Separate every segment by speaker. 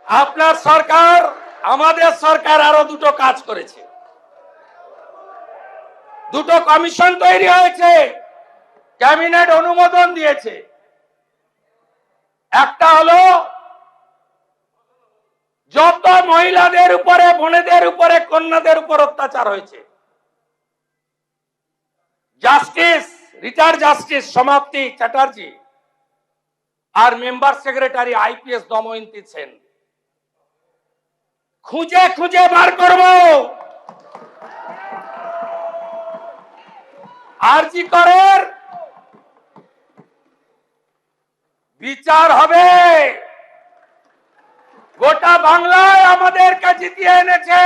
Speaker 1: আপনার সরকার আমাদের সরকার আরো দুটো কাজ করেছে। দুটো কমিশন তৈরি হয়েছে, ক্যাবিনেট অনুমোদন দিয়েছে। একটা হলো যত মহিলাদের উপরে, বোনেদের উপরে, কন্যাদের উপর অত্যাচার হয়েছে, justice retired justice Samapti Chatterjee আর member secretary IPS Damayanti Sen, খুঁজে খুঁজে বার করব। আরজি করের বিচার হবে। গোটা বাংলায় আমাদেরকে জিতিয়ে এনেছে।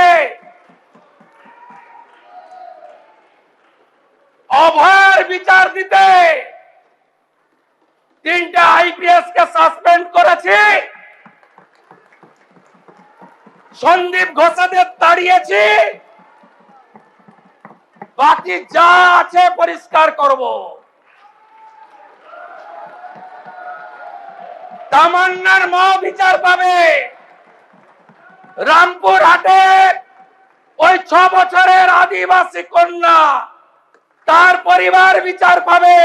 Speaker 1: অভয়ের বিচার দিতে তিনটা আইপিএস কে সাসপেন্ড করেছি, সন্দীপ ঘোষাদের তাড়িয়েছি, বাকি যা আছে পরিষ্কার করব। তামান্নার মা বিচার পাবে। রামপুর হাটে ওই 6 বছরের আদিবাসী কন্যা, তার পরিবার বিচার পাবে।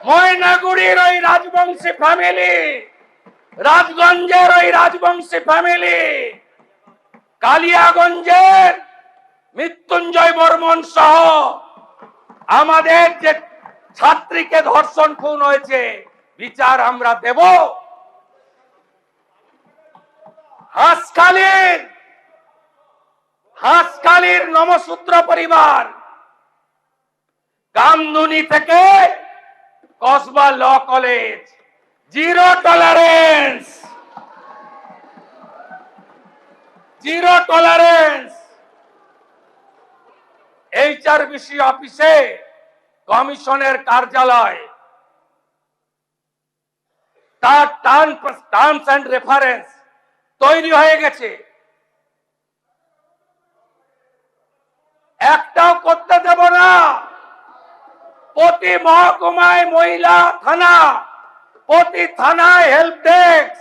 Speaker 1: ময়নাগুড়ির ওই রাজবংশী ফ্যামিলি, রাজগঞ্জের ওই রাজবংশী ফ্যামিলি, কালিয়াগঞ্জের মৃত্যুঞ্জয় বর্মন সহ আমাদের যে ছাত্রীকে ধর্ষণ খুন হয়েছে, বিচার আমরা দেব। হাঁসখালির নমসূত্র পরিবার, কামদুনি থেকে Kasba law college, zero tolerance, zero tolerance. এইচআরবিসি অফিসে কমিশনের কার্যালয়, তার টার্মস এন্ড রেফারেন্স তৈরি হয়ে গেছে। একটাও করতে দেব না। প্রতি মহকুমায় মহিলা থানা, প্রতি থানায় হেল্প ডেস্ক,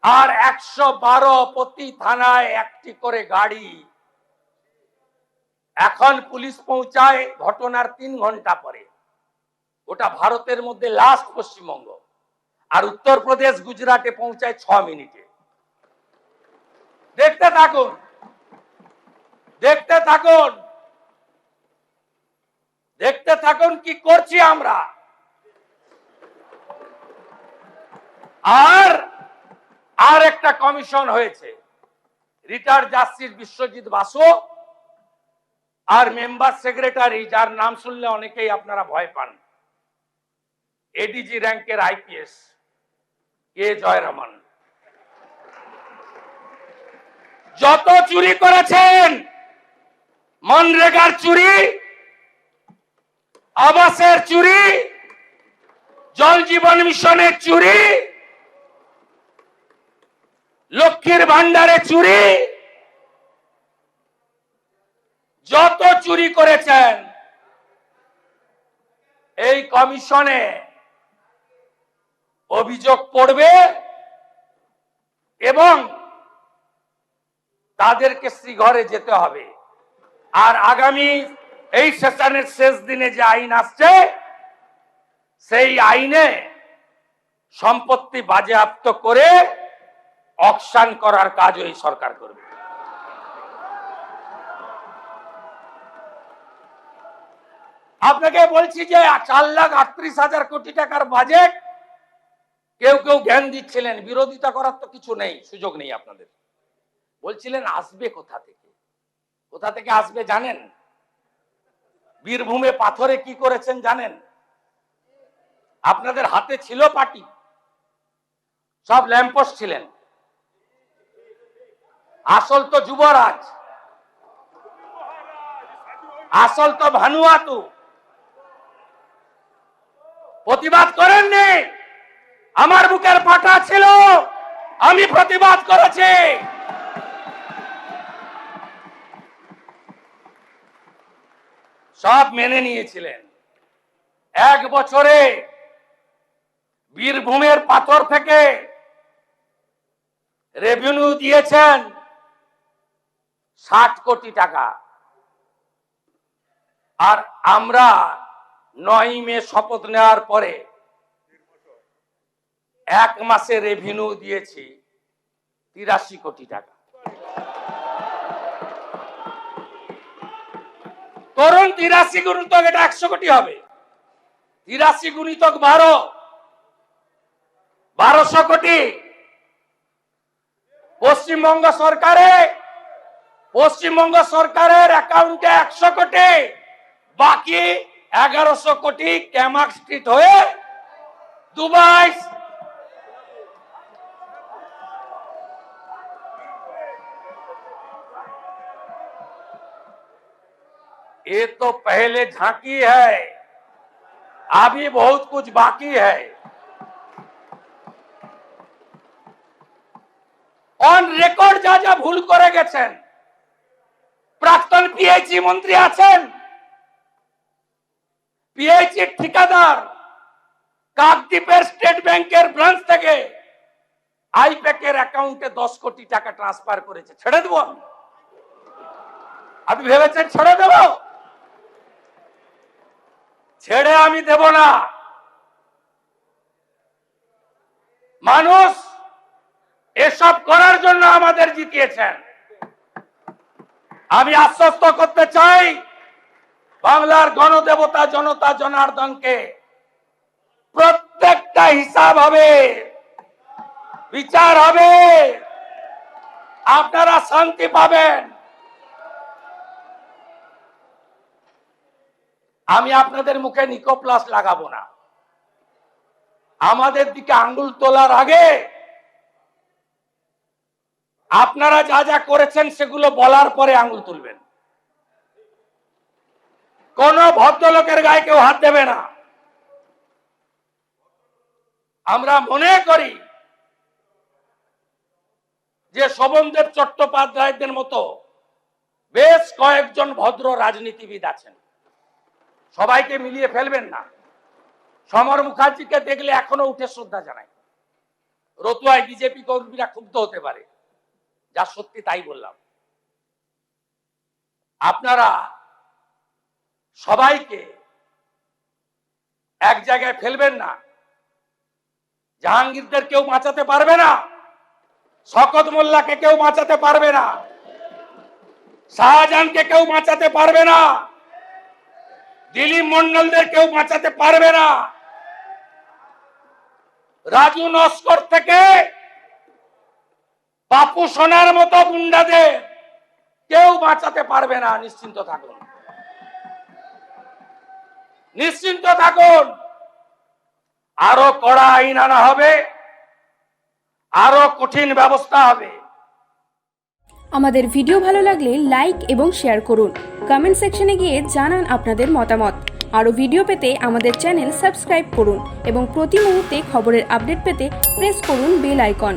Speaker 1: আর 112 প্রতি থানায় একটি করে গাড়ি। এখন পুলিশ পৌঁছায় ঘটনার 3 ঘন্টা পরে। ওটা ভারতের মধ্যে লাস্ট পশ্চিমবঙ্গ, আর উত্তরপ্রদেশ গুজরাটে পৌঁছায় 6 মিনিটে। দেখতে থাকুন, দেখতে থাকুন, দেখতে থাকুন কি করছি আমরা। আর একটা কমিশন হয়েছে, রিটায়ার্ড জাস্টিস বিশ্বজিৎ বাসু আর মেম্বার সেক্রেটারি, যার নাম শুনলে অনেকেই আপনারা ভয় পান, এডিজি র্যাঙ্কের আইপিএস কে জয়রমন। যত চুরি করেছেন, মনরেগার চুরি, আবাসের চুরি, জল জীবন মিশনের চুরি, লক্ষ্মীর ভান্ডারে চুরি, যত চুরি করেছেন এই কমিশনে অভিযোগ পড়বে এবং তাদেরকে শ্রীঘরে যেতে হবে। আর আগামী এই সেশনের শেষ দিনে যে আইন আসছে, সেই আইনে সম্পত্তি বাজেয়াপ্ত করে অকশন করার কাজও এই সরকার করবে। আপনাকে বলছি যে 4,38,000 কোটি টাকার বাজেট, কেউ কেউ জ্ঞান দিচ্ছিলেন, বিরোধিতা করার তো কিছু নেই, সুযোগ নেই আপনাদের। বলছিলেন আসবে কোথা থেকে, কোথা থেকে আসবে জানেন? বীরভূমে পাথরে কি করেছেন জানেন? আপনাদের হাতে ছিল পার্টি, সব ল্যাম্পোস্ট ছিলেন। আসল তো যুবরাজ, আসল তো ভানুয়াতু। প্রতিবাদ করেননি? আমার বুকের পাটা ছিল, আমি প্রতিবাদ করেছি। সব মেনে নিয়েছিলেন। 1 বছরে বীরভূমের পাথর থেকে রেভিনিউ দিয়েছেন 60 কোটি টাকা। আর আমরা 9 মে শপথ নেওয়ার পরে 1 মাসে রেভিনিউ দিয়েছি 83 কোটি টাকা। তরুণ 83 গুণিতক এটা 100 কোটি হবে। 83 গুণিতক 1200 কোটি। পশ্চিমবঙ্গ সরকারের অ্যাকাউন্টে 100 কোটি, বাকি 1100 কোটি ক্যামাক স্ট্রিট হয়ে দুবাই। ये तो पहले झांकी है, अभी बहुत कुछ बाकी है। অন রেকর্ড যা যা ভুল করে গেছেন, প্রাক্তন পিএইচই মন্ত্রী আছেন, পিএইচই ঠিকাদার কাকদ্বীপের স্টেট ব্যাংকের ব্রাঞ্চ থেকে আইপ্যাকের অ্যাকাউন্টে 10 কোটি টাকা ট্রান্সফার করেছে। ছেড়ে দেব? আপনি ভেবেছেন ছেড়ে দেব? ছেড়ে আমি দেব না। মানুষ এসব করার জন্য আমাদের জিতিয়েছেন। আমি আশ্বস্ত করতে চাই বাংলার গণদেবতা জনতা জনার্দনকে, প্রত্যেকটা হিসাব হবে, বিচার হবে, আপনারা শান্তি পাবেন। আমি আপনাদের মুখে নিকোপ্লাস লাগাবো না। আমাদের দিকে আঙ্গুল তোলার আগে আপনারা যা যা করেছেন সেগুলো বলার পরে আঙ্গুল তুলবেন। কোন ভদ্রলোকের গায়ে কেউ হাত দেবে না। আমরা মনে করি যে শোভনদেব চট্টোপাধ্যায়দের মতো বেশ কয়েকজন ভদ্র রাজনীতিবিদ আছেন, সবাইকে মিলিয়ে ফেলবেন না। সমর মুখার্জিকে দেখলে এখনো উঠে শ্রদ্ধা জানাই। রতুয়ায় বিজেপি কর্মীরা ক্ষুব্ধ হতে পারে, যা সত্যি তাই বললাম। আপনারা সবাইকে এক জায়গায় ফেলবেন না। জাহাঙ্গীরদের কেউ বাঁচাতে পারবে না, শওকত মোল্লাকে কেউ বাঁচাতে পারবে না, শাহজাহানকে কেউ বাঁচাতে পারবে না, দিলীপ মন্ডলদের কেউ বাঁচাতে পারবে না। রাজু নস্কর থেকে বাপু সোনার মতো গুন্ডাদের কেউ বাঁচাতে পারবে না। নিশ্চিন্ত থাকুন, নিশ্চিন্ত থাকুন। আরো কড়া আইন আনা হবে, আরো কঠিন ব্যবস্থা হবে।
Speaker 2: আমাদের ভিডিও ভালো লাগলে লাইক এবং শেয়ার করুন। কমেন্ট সেকশনে গিয়ে জানান আপনাদের মতামত। আরও ভিডিও পেতে আমাদের চ্যানেল সাবস্ক্রাইব করুন এবং প্রতি মুহূর্তে খবরের আপডেট পেতে প্রেস করুন বেল আইকন।